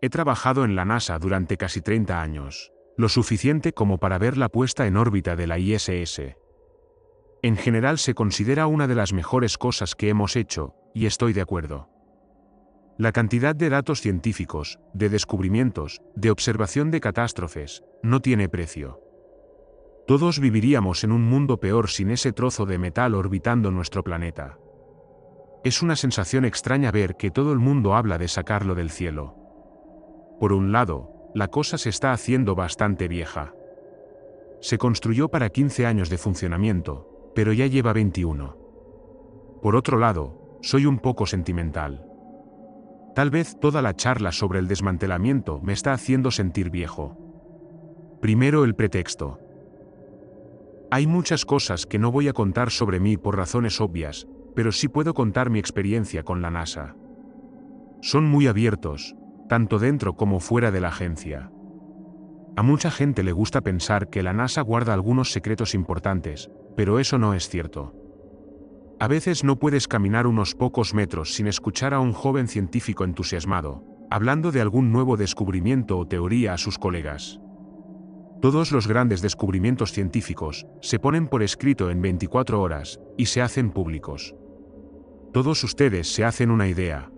He trabajado en la NASA durante casi 30 años, lo suficiente como para ver la puesta en órbita de la ISS. En general se considera una de las mejores cosas que hemos hecho, y estoy de acuerdo. La cantidad de datos científicos, de descubrimientos, de observación de catástrofes, no tiene precio. Todos viviríamos en un mundo peor sin ese trozo de metal orbitando nuestro planeta. Es una sensación extraña ver que todo el mundo habla de sacarlo del cielo. Por un lado, la cosa se está haciendo bastante vieja. Se construyó para 15 años de funcionamiento, pero ya lleva 21. Por otro lado, soy un poco sentimental. Tal vez toda la charla sobre el desmantelamiento me está haciendo sentir viejo. Primero el pretexto. Hay muchas cosas que no voy a contar sobre mí por razones obvias, pero sí puedo contar mi experiencia con la NASA. Son muy abiertos, tanto dentro como fuera de la agencia. A mucha gente le gusta pensar que la NASA guarda algunos secretos importantes, pero eso no es cierto. A veces no puedes caminar unos pocos metros sin escuchar a un joven científico entusiasmado, hablando de algún nuevo descubrimiento o teoría a sus colegas. Todos los grandes descubrimientos científicos se ponen por escrito en 24 horas y se hacen públicos. Todos ustedes se hacen una idea.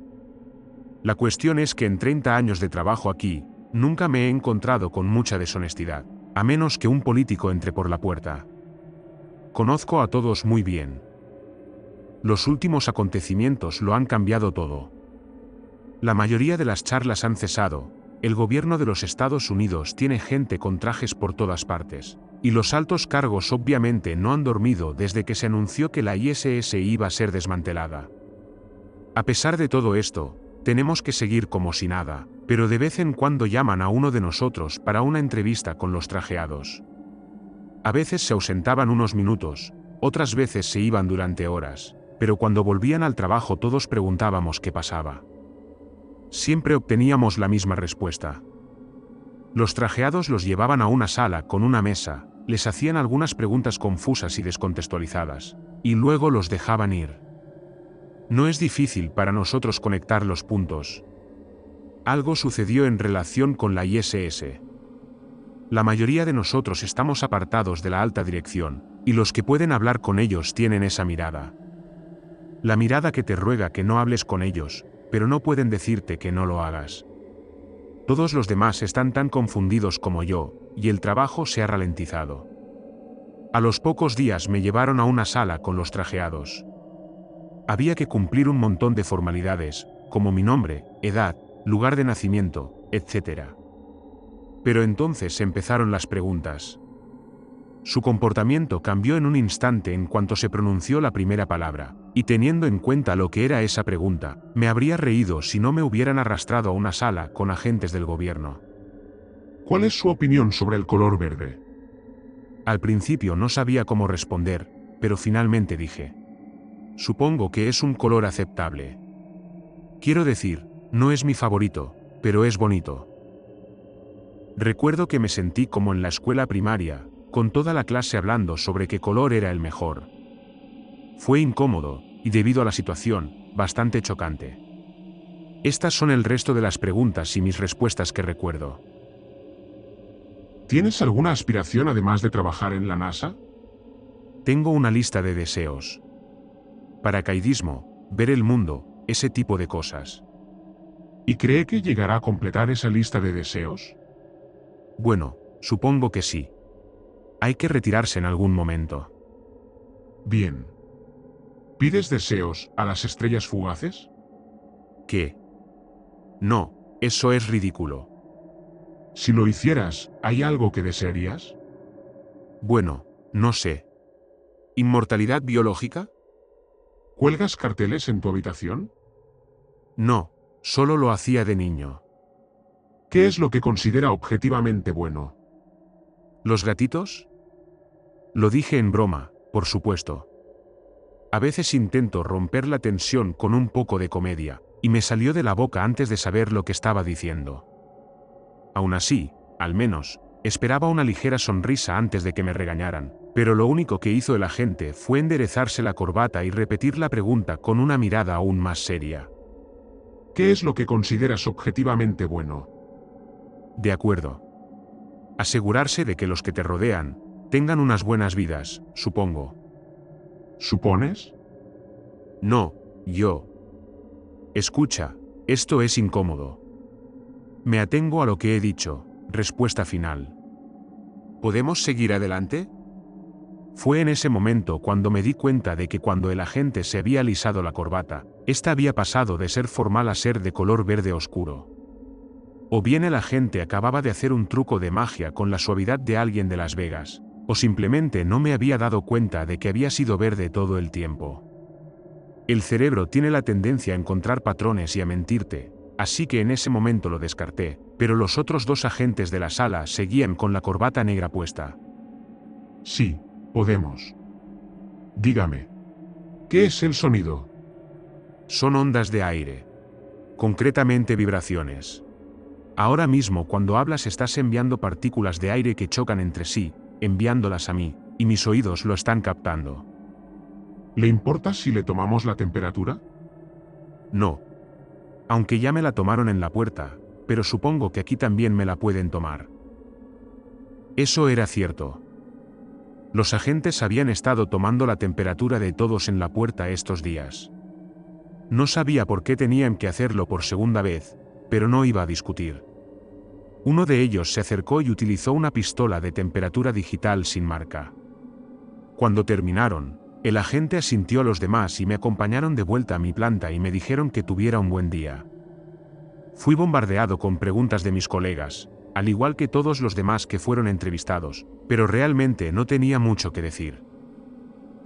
La cuestión es que en 30 años de trabajo aquí, nunca me he encontrado con mucha deshonestidad, a menos que un político entre por la puerta. Conozco a todos muy bien. Los últimos acontecimientos lo han cambiado todo. La mayoría de las charlas han cesado, el gobierno de los Estados Unidos tiene gente con trajes por todas partes, y los altos cargos obviamente no han dormido desde que se anunció que la ISS iba a ser desmantelada. A pesar de todo esto, tenemos que seguir como si nada, pero de vez en cuando llaman a uno de nosotros para una entrevista con los trajeados. A veces se ausentaban unos minutos, otras veces se iban durante horas, pero cuando volvían al trabajo todos preguntábamos qué pasaba. Siempre obteníamos la misma respuesta. Los trajeados los llevaban a una sala con una mesa, les hacían algunas preguntas confusas y descontextualizadas, y luego los dejaban ir. No es difícil para nosotros conectar los puntos. Algo sucedió en relación con la ISS. La mayoría de nosotros estamos apartados de la alta dirección, y los que pueden hablar con ellos tienen esa mirada. La mirada que te ruega que no hables con ellos, pero no pueden decirte que no lo hagas. Todos los demás están tan confundidos como yo, y el trabajo se ha ralentizado. A los pocos días me llevaron a una sala con los trajeados. Había que cumplir un montón de formalidades, como mi nombre, edad, lugar de nacimiento, etc. Pero entonces empezaron las preguntas. Su comportamiento cambió en un instante en cuanto se pronunció la primera palabra, y teniendo en cuenta lo que era esa pregunta, me habría reído si no me hubieran arrastrado a una sala con agentes del gobierno. ¿Cuál es su opinión sobre el color verde? Al principio no sabía cómo responder, pero finalmente dije: supongo que es un color aceptable. Quiero decir, no es mi favorito, pero es bonito. Recuerdo que me sentí como en la escuela primaria, con toda la clase hablando sobre qué color era el mejor. Fue incómodo, y debido a la situación, bastante chocante. Estas son el resto de las preguntas y mis respuestas que recuerdo. ¿Tienes alguna aspiración además de trabajar en la NASA? Tengo una lista de deseos. Paracaidismo, ver el mundo, ese tipo de cosas. ¿Y cree que llegará a completar esa lista de deseos? Bueno, supongo que sí. Hay que retirarse en algún momento. Bien. ¿Pides deseos a las estrellas fugaces? ¿Qué? No, eso es ridículo. Si lo hicieras, ¿hay algo que desearías? Bueno, no sé. ¿Inmortalidad biológica? ¿Cuelgas carteles en tu habitación? No, solo lo hacía de niño. ¿Qué es lo que considera objetivamente bueno? ¿Los gatitos? Lo dije en broma, por supuesto. A veces intento romper la tensión con un poco de comedia, y me salió de la boca antes de saber lo que estaba diciendo. Aún así, al menos, esperaba una ligera sonrisa antes de que me regañaran, pero lo único que hizo el agente fue enderezarse la corbata y repetir la pregunta con una mirada aún más seria. ¿Qué es lo que consideras objetivamente bueno? De acuerdo. Asegurarse de que los que te rodean tengan unas buenas vidas, supongo. ¿Supones? No, yo. Escucha, esto es incómodo. Me atengo a lo que he dicho, respuesta final. ¿Podemos seguir adelante? Fue en ese momento cuando me di cuenta de que cuando el agente se había alisado la corbata, esta había pasado de ser formal a ser de color verde oscuro. O bien el agente acababa de hacer un truco de magia con la suavidad de alguien de Las Vegas, o simplemente no me había dado cuenta de que había sido verde todo el tiempo. El cerebro tiene la tendencia a encontrar patrones y a mentirte, así que en ese momento lo descarté, pero los otros dos agentes de la sala seguían con la corbata negra puesta. Sí, podemos. Dígame. ¿Qué es el sonido? Son ondas de aire. Concretamente vibraciones. Ahora mismo cuando hablas estás enviando partículas de aire que chocan entre sí, enviándolas a mí, y mis oídos lo están captando. ¿Le importa si le tomamos la temperatura? No. Aunque ya me la tomaron en la puerta, pero supongo que aquí también me la pueden tomar. Eso era cierto. Los agentes habían estado tomando la temperatura de todos en la puerta estos días. No sabía por qué tenían que hacerlo por segunda vez, pero no iba a discutir. Uno de ellos se acercó y utilizó una pistola de temperatura digital sin marca. Cuando terminaron, el agente asintió a los demás y me acompañaron de vuelta a mi planta y me dijeron que tuviera un buen día. Fui bombardeado con preguntas de mis colegas, al igual que todos los demás que fueron entrevistados, pero realmente no tenía mucho que decir.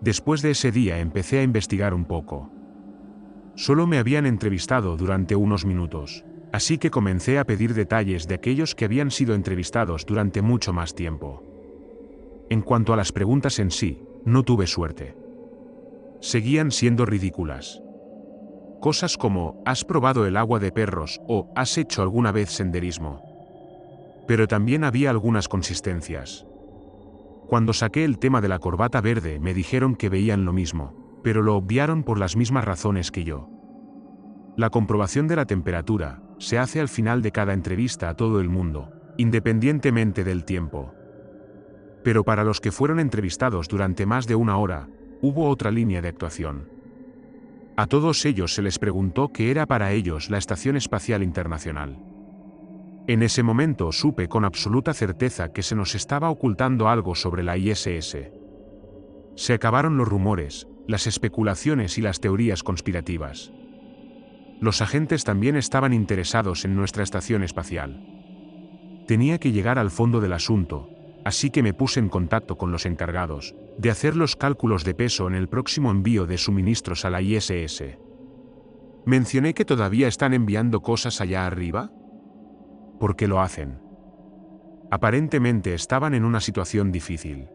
Después de ese día empecé a investigar un poco. Solo me habían entrevistado durante unos minutos, así que comencé a pedir detalles de aquellos que habían sido entrevistados durante mucho más tiempo. En cuanto a las preguntas en sí, no tuve suerte. Seguían siendo ridículas. Cosas como, ¿has probado el agua de perros? O, ¿has hecho alguna vez senderismo? Pero también había algunas consistencias. Cuando saqué el tema de la corbata verde me dijeron que veían lo mismo, pero lo obviaron por las mismas razones que yo. La comprobación de la temperatura se hace al final de cada entrevista a todo el mundo, independientemente del tiempo. Pero para los que fueron entrevistados durante más de una hora, hubo otra línea de actuación. A todos ellos se les preguntó qué era para ellos la Estación Espacial Internacional. En ese momento supe con absoluta certeza que se nos estaba ocultando algo sobre la ISS. Se acabaron los rumores, las especulaciones y las teorías conspirativas. Los agentes también estaban interesados en nuestra estación espacial. Tenía que llegar al fondo del asunto, así que me puse en contacto con los encargados de hacer los cálculos de peso en el próximo envío de suministros a la ISS. ¿Mencioné que todavía están enviando cosas allá arriba? ¿Por qué lo hacen? Aparentemente estaban en una situación difícil.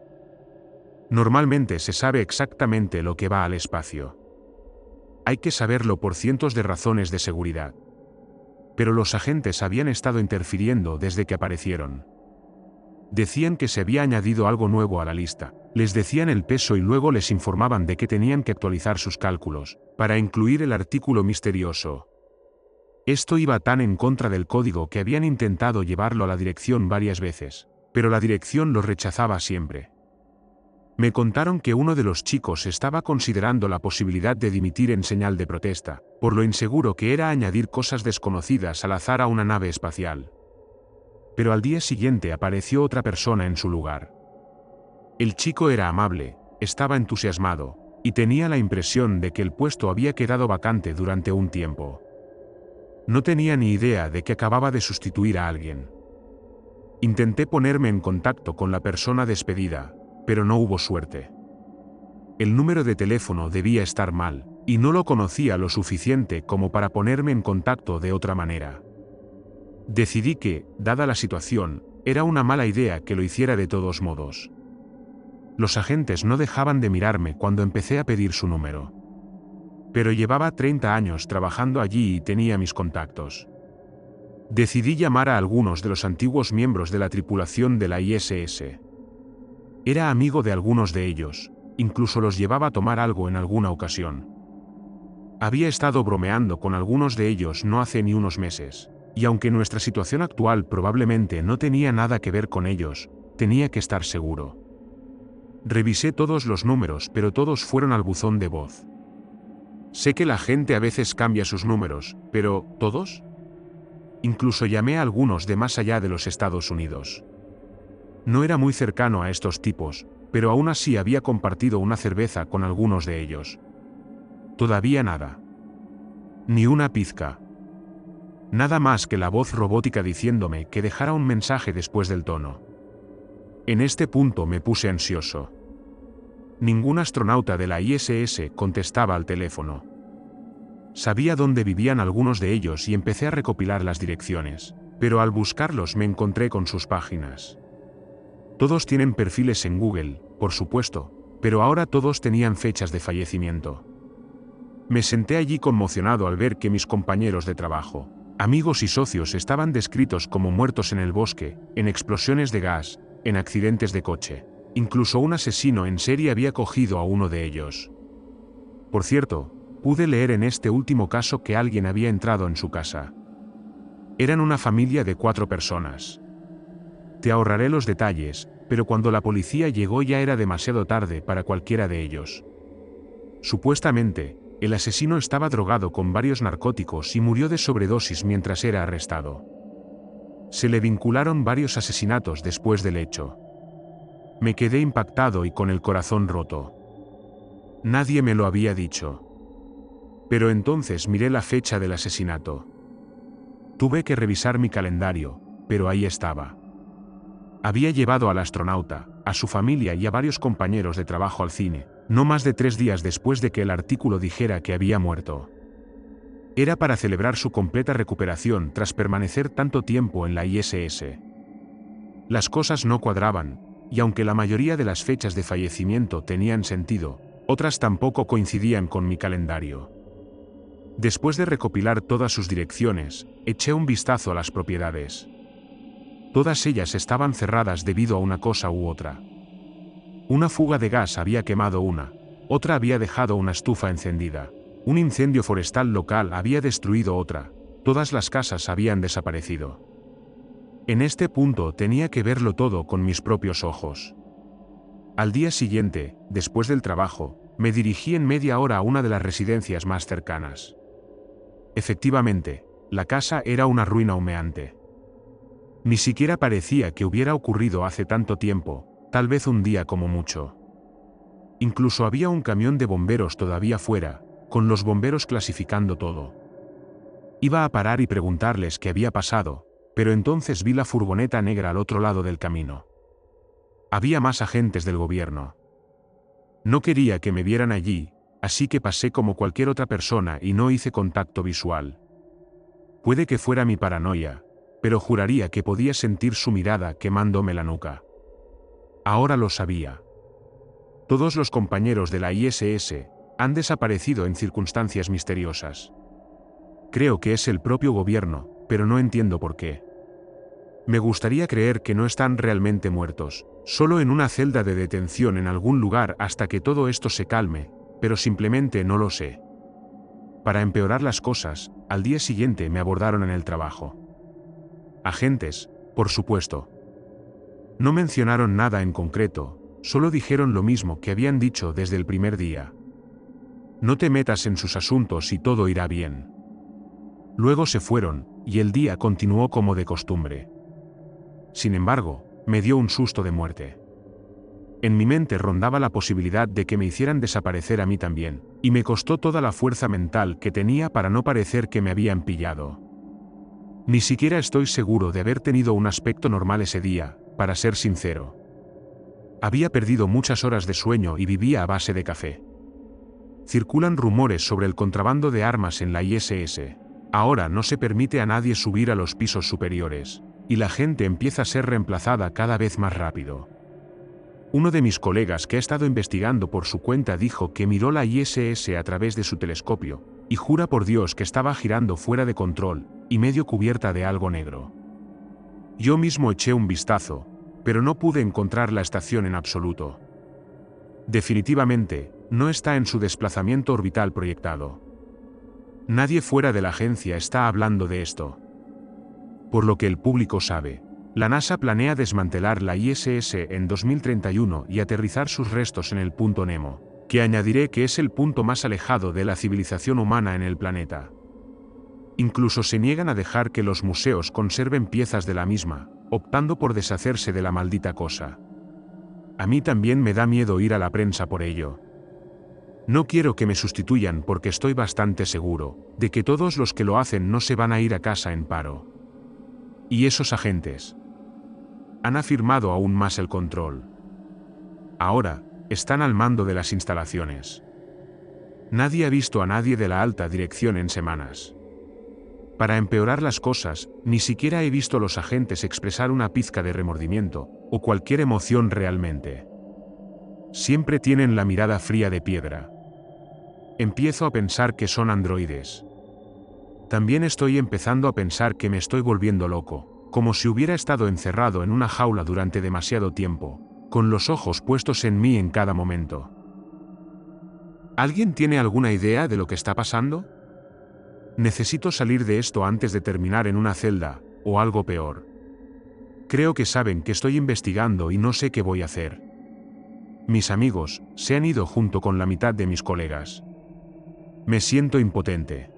Normalmente se sabe exactamente lo que va al espacio. Hay que saberlo por cientos de razones de seguridad. Pero los agentes habían estado interfiriendo desde que aparecieron. Decían que se había añadido algo nuevo a la lista, les decían el peso y luego les informaban de que tenían que actualizar sus cálculos, para incluir el artículo misterioso. Esto iba tan en contra del código que habían intentado llevarlo a la dirección varias veces, pero la dirección lo rechazaba siempre. Me contaron que uno de los chicos estaba considerando la posibilidad de dimitir en señal de protesta, por lo inseguro que era añadir cosas desconocidas al azar a una nave espacial. Pero al día siguiente apareció otra persona en su lugar. El chico era amable, estaba entusiasmado, y tenía la impresión de que el puesto había quedado vacante durante un tiempo. No tenía ni idea de que acababa de sustituir a alguien. Intenté ponerme en contacto con la persona despedida, pero no hubo suerte. El número de teléfono debía estar mal, y no lo conocía lo suficiente como para ponerme en contacto de otra manera. Decidí que, dada la situación, era una mala idea que lo hiciera de todos modos. Los agentes no dejaban de mirarme cuando empecé a pedir su número. Pero llevaba 30 años trabajando allí y tenía mis contactos. Decidí llamar a algunos de los antiguos miembros de la tripulación de la ISS. Era amigo de algunos de ellos, incluso los llevaba a tomar algo en alguna ocasión. Había estado bromeando con algunos de ellos no hace ni unos meses, Y aunque nuestra situación actual probablemente no tenía nada que ver con ellos, tenía que estar seguro. Revisé todos los números, pero todos fueron al buzón de voz. Sé que la gente a veces cambia sus números, pero ¿todos? Incluso llamé a algunos de más allá de los Estados Unidos. No era muy cercano a estos tipos, pero aún así había compartido una cerveza con algunos de ellos. Todavía nada. Ni una pizca. Nada más que la voz robótica diciéndome que dejara un mensaje después del tono. En este punto me puse ansioso. Ningún astronauta de la ISS contestaba al teléfono. Sabía dónde vivían algunos de ellos y empecé a recopilar las direcciones, pero al buscarlos me encontré con sus páginas. Todos tienen perfiles en Google, por supuesto, pero ahora todos tenían fechas de fallecimiento. Me senté allí conmocionado al ver que mis compañeros de trabajo, amigos y socios estaban descritos como muertos en el bosque, en explosiones de gas, en accidentes de coche. Incluso un asesino en serie había cogido a uno de ellos. Por cierto, pude leer en este último caso que alguien había entrado en su casa. Eran una familia de 4 personas. Te ahorraré los detalles, pero cuando la policía llegó ya era demasiado tarde para cualquiera de ellos. Supuestamente, el asesino estaba drogado con varios narcóticos y murió de sobredosis mientras era arrestado. Se le vincularon varios asesinatos después del hecho. Me quedé impactado y con el corazón roto. Nadie me lo había dicho. Pero entonces miré la fecha del asesinato. Tuve que revisar mi calendario, pero ahí estaba. Había llevado al astronauta, a su familia y a varios compañeros de trabajo al cine, no más de 3 días después de que el artículo dijera que había muerto. Era para celebrar su completa recuperación tras permanecer tanto tiempo en la ISS. Las cosas no cuadraban, y aunque la mayoría de las fechas de fallecimiento tenían sentido, otras tampoco coincidían con mi calendario. Después de recopilar todas sus direcciones, eché un vistazo a las propiedades. Todas ellas estaban cerradas debido a una cosa u otra. Una fuga de gas había quemado una, otra había dejado una estufa encendida, un incendio forestal local había destruido otra, todas las casas habían desaparecido. En este punto tenía que verlo todo con mis propios ojos. Al día siguiente, después del trabajo, me dirigí en media hora a una de las residencias más cercanas. Efectivamente, la casa era una ruina humeante. Ni siquiera parecía que hubiera ocurrido hace tanto tiempo, tal vez un día como mucho. Incluso había un camión de bomberos todavía fuera, con los bomberos clasificando todo. Iba a parar y preguntarles qué había pasado, pero entonces vi la furgoneta negra al otro lado del camino. Había más agentes del gobierno. No quería que me vieran allí, así que pasé como cualquier otra persona y no hice contacto visual. Puede que fuera mi paranoia, pero juraría que podía sentir su mirada quemándome la nuca. Ahora lo sabía. Todos los compañeros de la ISS han desaparecido en circunstancias misteriosas. Creo que es el propio gobierno, pero no entiendo por qué. Me gustaría creer que no están realmente muertos, solo en una celda de detención en algún lugar hasta que todo esto se calme, pero simplemente no lo sé. Para empeorar las cosas, al día siguiente me abordaron en el trabajo. Agentes, por supuesto. No mencionaron nada en concreto, solo dijeron lo mismo que habían dicho desde el primer día. No te metas en sus asuntos y todo irá bien. Luego se fueron, y el día continuó como de costumbre. Sin embargo, me dio un susto de muerte. En mi mente rondaba la posibilidad de que me hicieran desaparecer a mí también, y me costó toda la fuerza mental que tenía para no parecer que me habían pillado. Ni siquiera estoy seguro de haber tenido un aspecto normal ese día, para ser sincero. Había perdido muchas horas de sueño y vivía a base de café. Circulan rumores sobre el contrabando de armas en la ISS. Ahora no se permite a nadie subir a los pisos superiores, y la gente empieza a ser reemplazada cada vez más rápido. Uno de mis colegas que ha estado investigando por su cuenta dijo que miró la ISS a través de su telescopio, y jura por Dios que estaba girando fuera de control, y medio cubierta de algo negro. Yo mismo eché un vistazo, pero no pude encontrar la estación en absoluto. Definitivamente, no está en su desplazamiento orbital proyectado. Nadie fuera de la agencia está hablando de esto. Por lo que el público sabe, la NASA planea desmantelar la ISS en 2031 y aterrizar sus restos en el punto Nemo, que añadiré que es el punto más alejado de la civilización humana en el planeta. Incluso se niegan a dejar que los museos conserven piezas de la misma, optando por deshacerse de la maldita cosa. A mí también me da miedo ir a la prensa por ello. No quiero que me sustituyan porque estoy bastante seguro de que todos los que lo hacen no se van a ir a casa en paro. Y esos agentes han afirmado aún más el control. Ahora, están al mando de las instalaciones. Nadie ha visto a nadie de la alta dirección en semanas. Para empeorar las cosas, ni siquiera he visto a los agentes expresar una pizca de remordimiento, o cualquier emoción realmente. Siempre tienen la mirada fría de piedra. Empiezo a pensar que son androides. También estoy empezando a pensar que me estoy volviendo loco, como si hubiera estado encerrado en una jaula durante demasiado tiempo, con los ojos puestos en mí en cada momento. ¿Alguien tiene alguna idea de lo que está pasando? Necesito salir de esto antes de terminar en una celda, o algo peor. Creo que saben que estoy investigando y no sé qué voy a hacer. Mis amigos se han ido junto con la mitad de mis colegas. Me siento impotente.